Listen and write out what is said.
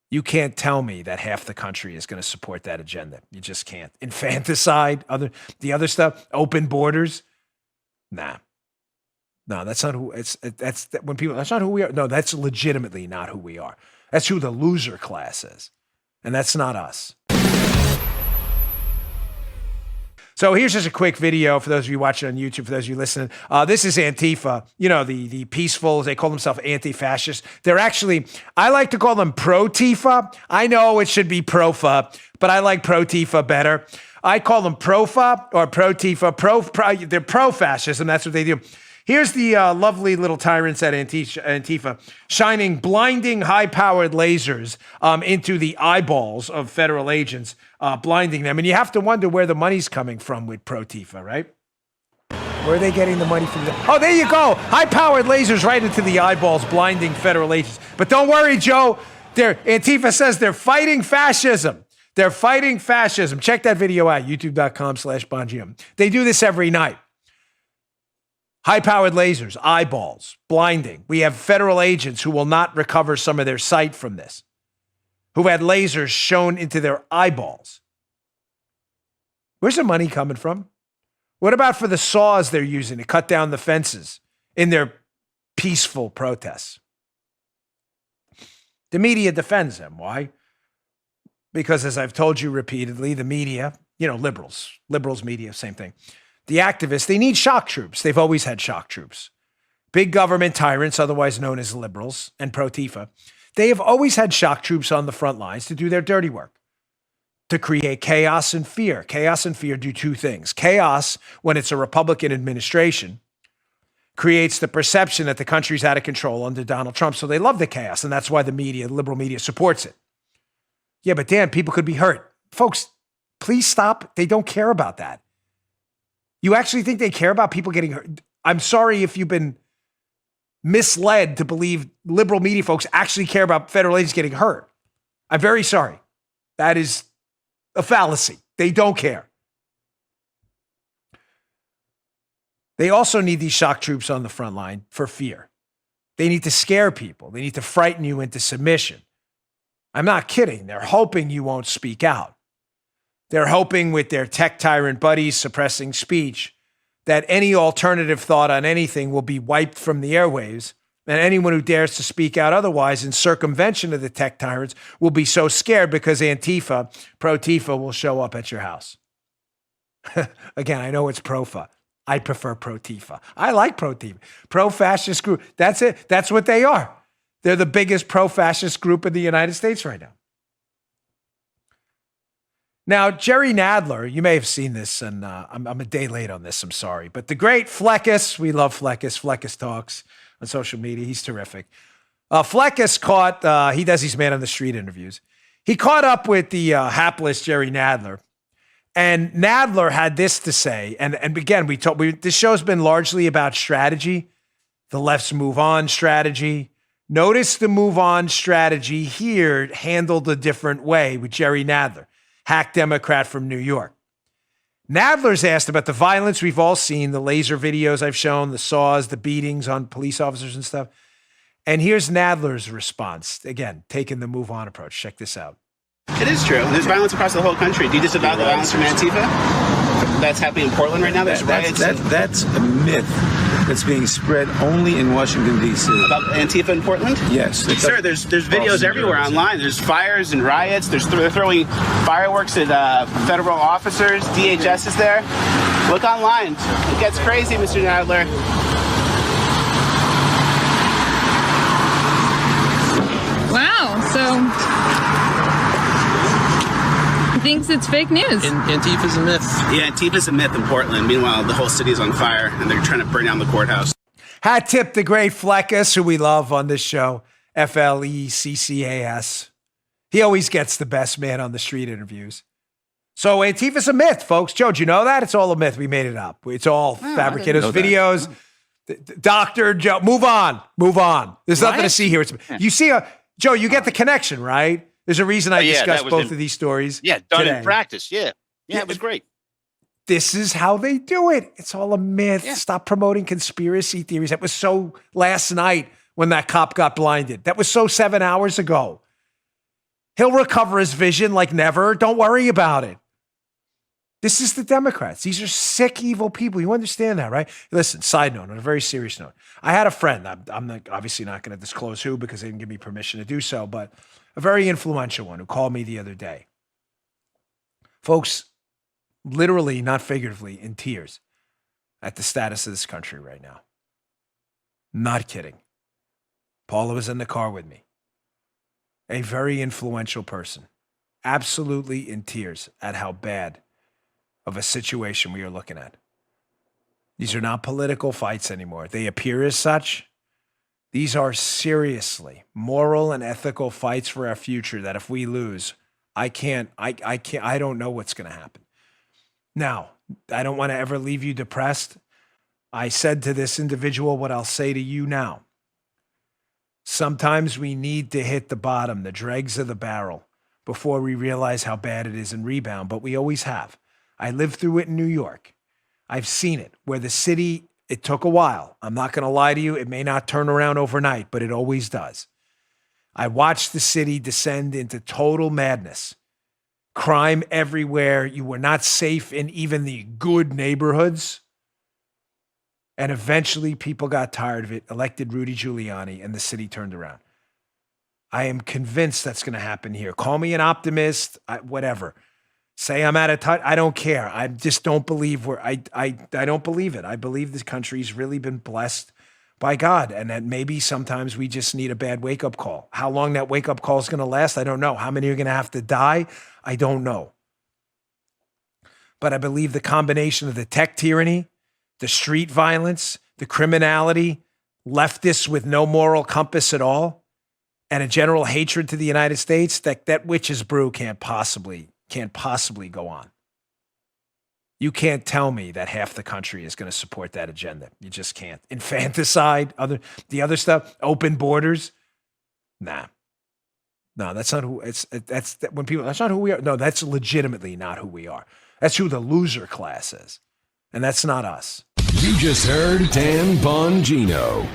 You can't tell me that half the country is going to support that agenda. You just can't. Infanticide, the other stuff, open borders. Nah. No, that's not who when people, that's not who we are. No, that's legitimately not who we are. That's who the loser class is. And that's not us. So here's just a quick video for those of you watching on YouTube, for those of you listening. This is Antifa, the peaceful, they call themselves anti-fascist. They're actually, I like to call them pro-Tifa. I know it should be pro-fa, but I like pro-Tifa better. I call them pro-fa or pro-Tifa. They're pro-fascism. That's what they do. Here's the lovely little tyrants at Antifa shining blinding high-powered lasers into the eyeballs of federal agents, blinding them. And you have to wonder where the money's coming from with Pro-Tifa, right? Where are they getting the money from? Oh, there you go. High-powered lasers right into the eyeballs, blinding federal agents. But don't worry, Joe. Antifa says they're fighting fascism. They're fighting fascism. Check that video out, youtube.com/Bongino. They do this every night. High-powered lasers, eyeballs, blinding. We have federal agents who will not recover some of their sight from this, who've had lasers shown into their eyeballs. Where's the money coming from? What about for the saws they're using to cut down the fences in their peaceful protests? The media defends them. Why? Because, as I've told you repeatedly, the media, liberals media, same thing. The activists, they need shock troops. They've always had shock troops. Big government tyrants, otherwise known as liberals and pro-Tifa, they have always had shock troops on the front lines to do their dirty work, to create chaos and fear. Chaos and fear do two things. Chaos, when it's a Republican administration, creates the perception that the country's out of control under Donald Trump. So they love the chaos, and that's why the media, the liberal media, supports it. Yeah, but Dan, people could be hurt. Folks, please stop. They don't care about that. You actually think they care about people getting hurt? I'm sorry if you've been misled to believe liberal media folks actually care about federal agents getting hurt. I'm very sorry. That is a fallacy. They don't care. They also need these shock troops on the front line for fear. They need to scare people. They need to frighten you into submission. I'm not kidding. They're hoping you won't speak out. They're hoping with their tech tyrant buddies suppressing speech that any alternative thought on anything will be wiped from the airwaves, and anyone who dares to speak out otherwise in circumvention of the tech tyrants will be so scared because Antifa, pro-Tifa, will show up at your house. Again, I know it's pro-fa. I prefer pro-Tifa. I like pro-Tifa. Pro-fascist group. That's it. That's what they are. They're the biggest pro-fascist group in the United States right now. Now, Jerry Nadler, you may have seen this, and I'm a day late on this, I'm sorry. But the great Fleckus, we love Fleckus. Fleckus talks on social media. He's terrific. Fleckus caught, he does these man-on-the-street interviews. He caught up with the hapless Jerry Nadler. And Nadler had this to say, and again, this show's been largely about strategy, the left's move on strategy. Notice the move on strategy here handled a different way with Jerry Nadler, hack Democrat from New York. Nadler's asked about the violence we've all seen, the laser videos I've shown, the saws, the beatings on police officers and stuff. And here's Nadler's response. Again, taking the move on approach. Check this out. It is true. There's violence across the whole country. Do you disavow the violence from Antifa that's happening in Portland right now? There's riots. That's a myth that's being spread only in Washington, D.C. About Antifa in Portland? Yes. Sir, there's videos everywhere online. There's fires and riots. They're throwing fireworks at federal officers. DHS is there. Look online. It gets crazy, Mr. Nadler. Wow. So he thinks it's fake news. Antifa's a myth. Yeah, Antifa's a myth in Portland. Meanwhile, the whole city is on fire, and they're trying to burn down the courthouse. Hat tip the great Fleckus, who we love on this show, Fleccas. He always gets the best man on the street interviews. So Antifa's a myth, folks. Joe, do you know that? It's all a myth. We made it up. It's all fabricated. Those videos. Dr. Joe, move on. There's nothing to see here. You see, Joe, you get the connection, right? There's a reason I discussed both of these stories. Yeah, done today. in practice. Yeah, it was great. This is how they do it. It's all a myth. Yeah. Stop promoting conspiracy theories. That was so last night when that cop got blinded. That was so 7 hours ago. He'll recover his vision like never. Don't worry about it. This is the Democrats. These are sick, evil people. You understand that, right? Listen, side note, on a very serious note. I had a friend, I'm obviously not going to disclose who because they didn't give me permission to do so, but a very influential one who called me the other day. Folks, literally, not figuratively, in tears at the status of this country right now. Not kidding. Paula was in the car with me. A very influential person. Absolutely in tears at how bad of a situation we are looking at. These are not political fights anymore. They appear as such. These are seriously moral and ethical fights for our future that if we lose, I don't know what's going to happen. Now, I don't want to ever leave you depressed. I said to this individual what I'll say to you now. Sometimes we need to hit the bottom, the dregs of the barrel, before we realize how bad it is and rebound, but we always have. I lived through it in New York. I've seen it where the city, it took a while. I'm not going to lie to you. It may not turn around overnight, but it always does. I watched the city descend into total madness. Crime everywhere. You were not safe in even the good neighborhoods. And eventually people got tired of it, elected Rudy Giuliani, and the city turned around. I am convinced that's going to happen here. Call me an optimist, whatever. Say I'm out of touch. I don't care. I just don't believe I don't believe it. I believe this country's really been blessed by God, and that maybe sometimes we just need a bad wake-up call. How long that wake-up call is going to last, I don't know. How many are going to have to die? I don't know. But I believe the combination of the tech tyranny, the street violence, the criminality, leftists with no moral compass at all, and a general hatred to the United States, that witch's brew can't possibly go on. You can't tell me that half the country is going to support that agenda. You just can't. Infanticide, the other stuff, open borders. Nah. No, that's not who that's not who we are. No, that's legitimately not who we are. That's who the loser class is. And that's not us. You just heard Dan Bongino.